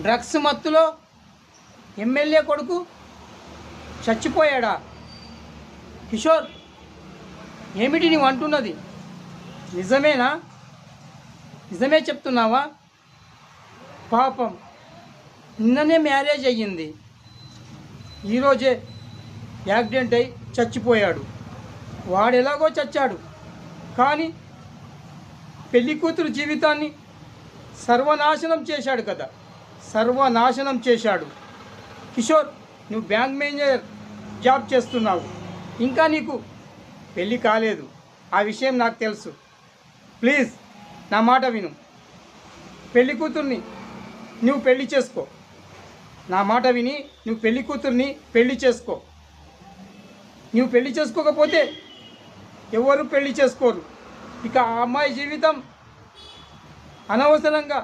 Drugs మత్తులో MLA కొడుకు చచ్చిపోయాడా? కిషోర్, ఏమిటి నీవు అంటున్నది? నిజమేనా? నిజమే చెప్తున్నావా? పాపం, నిన్ననే మ్యారేజ్ అయ్యింది, ఈరోజే యాక్సిడెంట్ అయి చచ్చిపోయాడు. వాడెలాగో చచ్చాడు, కానీ పెళ్లి కూతురు జీవితాన్ని సర్వనాశనం చేశాడు కదా, సర్వనాశనం చేశాడు. కిషోర్, నువ్వు బ్యాంక్ మేనేజర్ జాబ్ చేస్తున్నావు, ఇంకా నీకు పెళ్ళి కాలేదు, ఆ విషయం నాకు తెలుసు. ప్లీజ్ నా మాట విను, పెళ్లి కూతుర్ని నువ్వు పెళ్లి చేసుకో. నా మాట విని నువ్వు పెళ్లి కూతుర్ని పెళ్లి చేసుకో. నువ్వు పెళ్లి చేసుకోకపోతే ఎవరు పెళ్లి చేసుకోరు. ఇక ఆ అమ్మాయి జీవితం అనవసరంగా